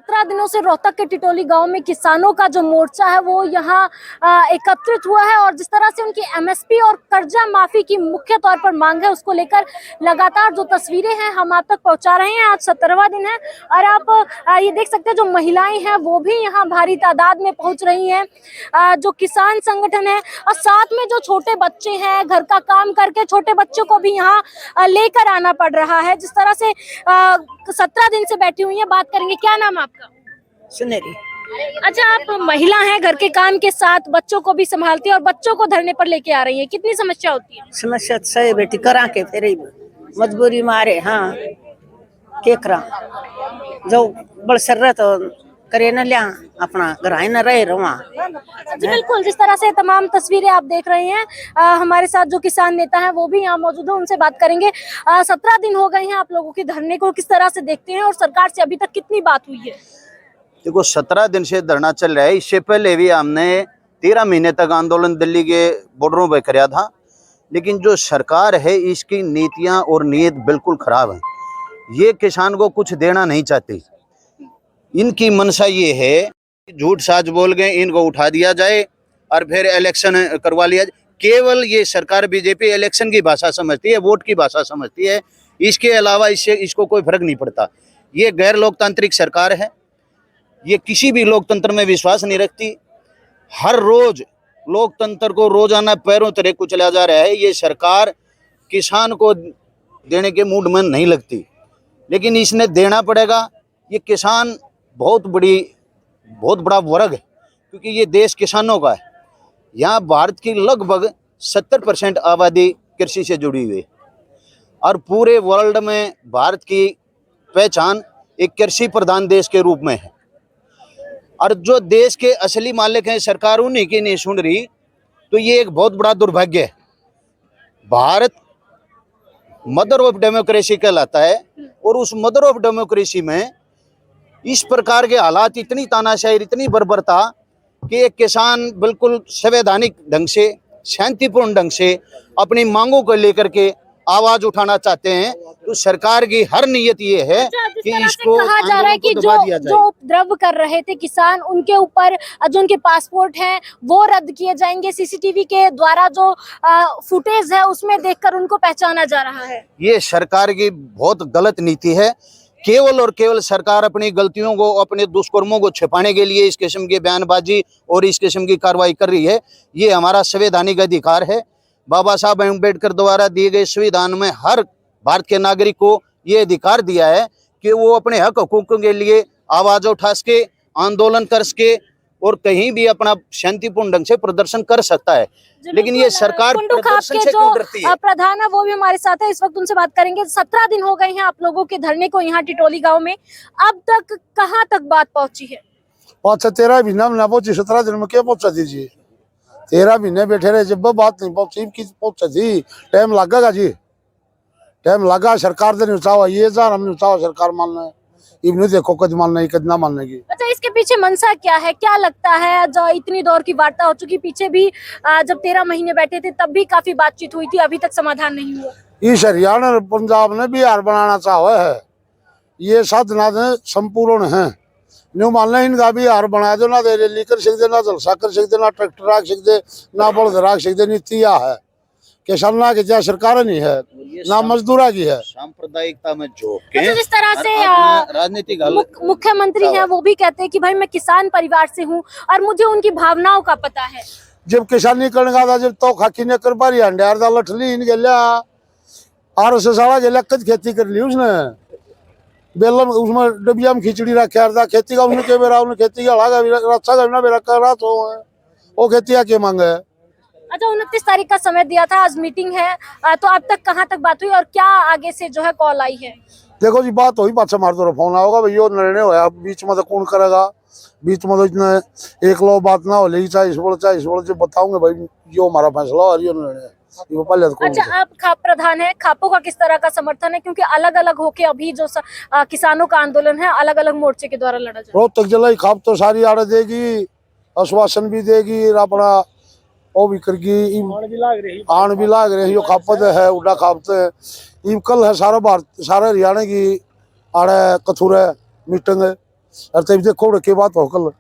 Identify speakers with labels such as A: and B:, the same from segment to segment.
A: 17 दिनों से रोहतक के टिटोली गांव में किसानों का जो मोर्चा है वो यहाँ एकत्रित हुआ है और जिस तरह से उनकी एमएसपी और कर्जा माफी की मुख्य तौर पर मांग है उसको लेकर लगातार जो तस्वीरें हैं हम आप तक पहुंचा रहे हैं। आज 17वां दिन है और आप ये देख सकते हैं जो महिलाएं हैं वो भी यहाँ भारी तादाद में पहुंच रही हैं। जो किसान संगठन है और साथ में जो छोटे बच्चे हैं घर का काम करके छोटे बच्चों को भी यहाँ लेकर आना पड़ रहा है। जिस तरह से 17 दिन से बैठी हुई है, बात करेंगे। क्या नाम आपका?
B: सुनेरी।
A: अच्छा, आप महिला हैं, घर के काम के साथ बच्चों को भी संभालती है और बच्चों को धरने पर लेके आ रही है, कितनी समस्या होती है?
B: समस्या तो सही बेटी, करा के फिर मजबूरी मारे। हाँ के करा जो बड़ सर तो करे न लिया अपना घर न रहे रवा।
A: जी बिल्कुल, जिस तरह से तमाम तस्वीरें आप देख रहे हैं हमारे साथ जो किसान नेता हैं वो भी यहाँ मौजूद है, उनसे बात करेंगे। 17 दिन हो गए हैं आप लोगों के धरने को, किस तरह से देखते हैं और सरकार से अभी तक कितनी बात हुई है?
C: देखो 17 दिन से धरना चल रहा है। इससे पहले भी हमने 13 महीने तक आंदोलन दिल्ली के बॉर्डरों पर कराया था, लेकिन जो सरकार है इसकी नीतियां और नीयत बिल्कुल खराब है। ये किसान को कुछ देना नहीं चाहती। इनकी मनसा ये है झूठ साच बोल गए इनको उठा दिया जाए और फिर इलेक्शन करवा लिया जाए। केवल ये सरकार बीजेपी इलेक्शन की भाषा समझती है, वोट की भाषा समझती है। इसके अलावा इससे इसको कोई फर्क नहीं पड़ता। ये गैर लोकतांत्रिक सरकार है, ये किसी भी लोकतंत्र में विश्वास नहीं रखती। हर रोज लोकतंत्र को रोजाना पैरों तले कुचला जा रहा है। ये सरकार किसान को देने के मूड में नहीं लगती, लेकिन इसने देना पड़ेगा। ये किसान बहुत बड़ा वर्ग है, क्योंकि ये देश किसानों का है। यहाँ भारत की लगभग 70% आबादी कृषि से जुड़ी हुई है और पूरे वर्ल्ड में भारत की पहचान एक कृषि प्रधान देश के रूप में है। और जो देश के असली मालिक हैं सरकार उन्हीं की नहीं सुन रही, तो ये एक बहुत बड़ा दुर्भाग्य है। भारत मदर ऑफ डेमोक्रेसी कहलाता है और उस मदर ऑफ डेमोक्रेसी में इस प्रकार के हालात, इतनी तानाशाही, इतनी बर्बरता कि एक किसान बिल्कुल संवैधानिक ढंग से, शांतिपूर्ण ढंग से अपनी मांगों को लेकर के आवाज उठाना चाहते हैं, तो सरकार की हर नीयत ये है कि इसको
A: कहा जा रहा है कि जो उपद्रव कर रहे थे किसान, उनके ऊपर जो उनके पासपोर्ट हैं वो रद्द किए जाएंगे। सीसीटीवी के द्वारा जो फुटेज है उसमें देखकर उनको पहचाना जा रहा है।
C: ये सरकार की बहुत गलत नीति है। केवल और केवल सरकार अपनी गलतियों को, अपने दुष्कर्मों को छिपाने के लिए इस किस्म की बयानबाजी और इस किस्म की कार्रवाई कर रही है। ये हमारा संवैधानिक अधिकार है। बाबा साहब अम्बेडकर द्वारा दिए गए संविधान में हर भारत के नागरिक को ये अधिकार दिया है कि वो अपने हक हकूकों के लिए आवाज उठा सके, आंदोलन कर सके और कहीं भी अपना शांतिपूर्ण ढंग से प्रदर्शन कर सकता है। लेकिन ये सरकार प्रदर्शन से क्यों डरती है?
A: प्रधान है वो भी हमारे साथ है, इस वक्त उनसे बात करेंगे। 17 दिन हो गए हैं आप लोगों के धरने को यहाँ टिटोली गांव में, अब तक कहाँ तक बात पहुंची है?
D: 13 महीना में ना पहुंची, 17 दिन में क्या पहुंचा दीजिए? 13 महीने बैठे रहे, जब बात नहीं पहुंची की पहुंचा जी। टाइम लगेगा जी, टाइम लगा। सरकार से नहीं ये जार हमने सरकार मानना है, इन्हें देखो कद मानना है कितना मानने की।
A: अच्छा, इसके पीछे मनसा क्या है, क्या लगता है? जो इतनी दौर की वार्ता हो चुकी, पीछे भी जब 13 महीने बैठे थे तब भी काफी बातचीत हुई थी, अभी तक समाधान नहीं हुआ।
D: इस हरियाणा और पंजाब ने बिहार बनाना चाहा है, ये साधना संपूर्ण है। न्यू मानना इनका बिहार बना दो, ना दे रैली कर सकते, ना जलसा कर सकते, ना ट्रैक्टर रख सकते, ना बल्द रख सकते। नीतिया है किसान की क्या सरकार नहीं है, ना मजदूरा की है।
C: सांप्रदायिकता में जो
A: जिस तरह से
C: राजनीतिक
A: मुख्यमंत्री हैं वो भी कहते हैं कि भाई मैं किसान परिवार से हूँ और मुझे उनकी भावनाओं का पता है।
D: जब किसानी करने का था, जब तो खाकी ने कर पारी हंडार दा लठली इन गेल्या और से साला गेल्या कद खेती कर ली उसने बेलन, उसमें डबिया में खिचड़ी रखा था। खेती का उसने के बेरा उन्हें खेती का लागा अच्छा करना बेरा कर रहा तो वो खेती के मांगे।
A: अच्छा, 29 तारीख का समय दिया था, आज मीटिंग है, तो अब तक कहाँ तक बात हुई और क्या आगे से जो है कॉल आई है?
D: देखो जी, बात हुई, पाछा मार दो फोन आओगा भाई, यो निर्णय होया बीच में तो कौन करेगा? बीच में तो इतने एक लो बात ना हो लेगी, चाहे इस बोल जो बताऊंगे भाई यो हमारा फैसला और यो निर्णय।
A: अच्छा, आप खाप प्रधान है, खापों का किस तरह का समर्थन है? क्योंकि अलग अलग होके अभी जो किसानों का आंदोलन है अलग अलग मोर्चे के द्वारा लड़ा जाए।
D: रोहतक जिला खाप तो सारी आड़े देगी, आश्वासन भी देगी, अपना वो भी करगी, आन भी लाग रही। खापत है उड़ा खापते है। कल है सारा भारत, सारे हरियाणा की आड़े कथुर मीटिंग है। और तब देखो के बात हो कल।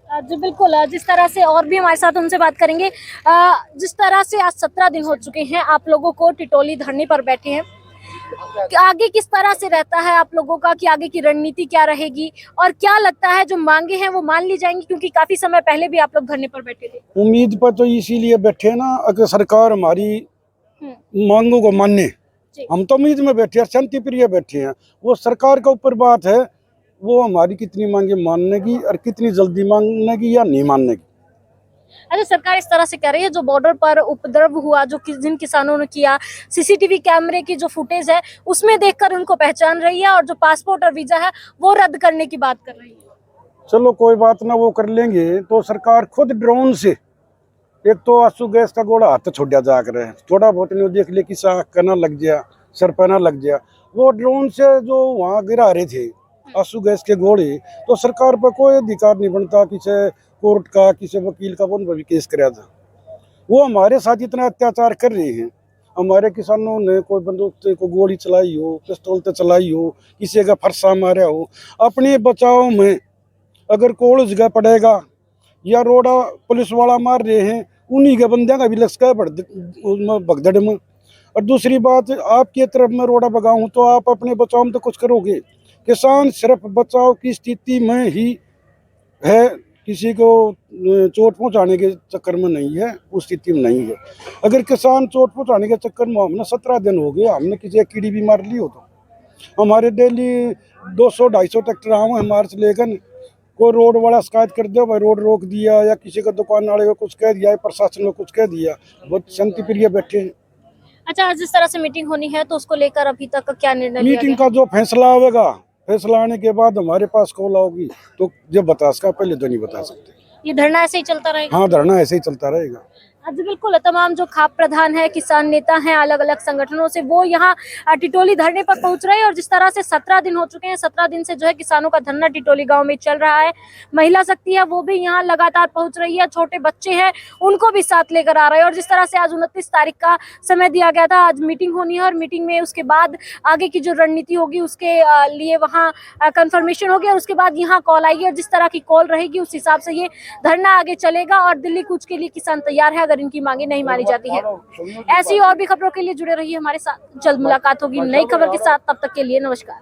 A: जी बिल्कुल, जिस तरह से और भी हमारे साथ उनसे बात करेंगे। जिस तरह से आज 17 दिन हो चुके हैं आप लोगों को टिटोली धरने पर बैठे हैं, कि आगे किस तरह से रहता है आप लोगों का, कि आगे की रणनीति क्या रहेगी और क्या लगता है जो मांगे हैं वो मान ली जाएंगी, क्योंकि काफी समय पहले भी आप लोग धरने पर बैठे थे।
E: उम्मीद पर तो इसीलिए बैठे ना, अगर सरकार हमारी मांगों को माने। हम तो उम्मीद में बैठे हैं, शांति प्रिय बैठे हैं। वो सरकार के ऊपर बात है, वो हमारी कितनी मांगे मानने और कितनी जल्दी मानने या नहीं मानने की।
A: अच्छा, सरकार इस तरह से कह रही है जो बॉर्डर पर उपद्रव हुआ, जो जिन किसानों ने किया, सीसीटीवी कैमरे की जो फुटेज है उसमें देखकर उनको पहचान रही है, और जो पासपोर्ट और वीजा है वो रद्द करने की बात कर रही है।
E: चलो कोई बात ना, वो कर लेंगे। तो सरकार खुद ड्रोन से, एक तो आंसू गैस का गोला हाथ छोड़ा जा कर है, थोड़ा बहुत नहीं देख ले कि आँख का ना लग जाए, सर पर ना लग जाए। वो ड्रोन से जो वहाँ गिरा रहे थे आंसू गैस के गोले, तो सरकार पर कोई अधिकार नहीं बनता किसी कोर्ट का, किसी वकील का उन पर भी केस कराया था। वो हमारे साथ इतना अत्याचार कर रहे हैं। हमारे किसानों ने कोई बंदूक से को गोली चलाई हो, पिस्तौल से चलाई हो, किसी का फरसा मारा हो, अपने बचाव में अगर कोई जगह पड़ेगा या रोड़ा पुलिस वाला मार रहे हैं, उन्हीं के बंदे का भी लश्कर भगदड़ में। और दूसरी बात, आपकी तरफ में रोड़ा भगाऊं तो आप अपने बचाव में तो कुछ करोगे। किसान सिर्फ बचाव की स्थिति में ही है, किसी को चोट पहुंचाने के चक्कर में नहीं है, उस स्थिति में नहीं है। अगर किसान चोट पहुंचाने के चक्कर में, हमने 17 दिन हो गए, हमने किसी एक कीड़ी बीमार ली हो तो हमारे डेली 200-250 ट्रैक्टर आए हमारे से लेकर, कोई रोड वाला शिकायत कर दो भाई रोड रोक दिया, या किसी का दुकान वाले को कुछ कह दिया, या प्रशासन को कुछ कह दिया, बहुत शांति प्रिय बैठे हैं।
A: अच्छा, जिस तरह से मीटिंग होनी है तो उसको लेकर अभी तक क्या निर्णय लिया
E: मीटिंग
A: गया?
E: का जो फैसला आएगा, फैसला आने के बाद हमारे पास कॉल आओगी तो जब बता सका, पहले तो नहीं बता सकते।
A: ये धरना ऐसे ही चलता रहेगा?
E: हाँ, धरना ऐसे ही चलता रहेगा।
A: जी बिल्कुल, तमाम जो खाप प्रधान है, किसान नेता हैं अलग अलग संगठनों से, वो यहाँ टिटोली धरने पर पहुंच रहे हैं। और जिस तरह से 17 दिन हो चुके हैं, 17 दिन से जो है किसानों का धरना टिटोली गांव में चल रहा है। महिला शक्ति है वो भी यहाँ लगातार पहुंच रही है, छोटे बच्चे हैं उनको भी साथ लेकर आ रहे हैं। और जिस तरह से आज 29 तारीख का समय दिया गया था, आज मीटिंग होनी है, और मीटिंग में उसके बाद आगे की जो रणनीति होगी उसके लिए वहाँ कंफर्मेशन होगी, और उसके बाद यहाँ कॉल आएगी, और जिस तरह की कॉल रहेगी उस हिसाब से ये धरना आगे चलेगा। और दिल्ली कूच के लिए किसान तैयार है अगर इनकी मांगे नहीं मानी जाती है। ऐसी और भी खबरों के लिए जुड़े रहिए हमारे साथ, जल्द मुलाकात होगी नई खबर के साथ। तब तक के लिए नमस्कार।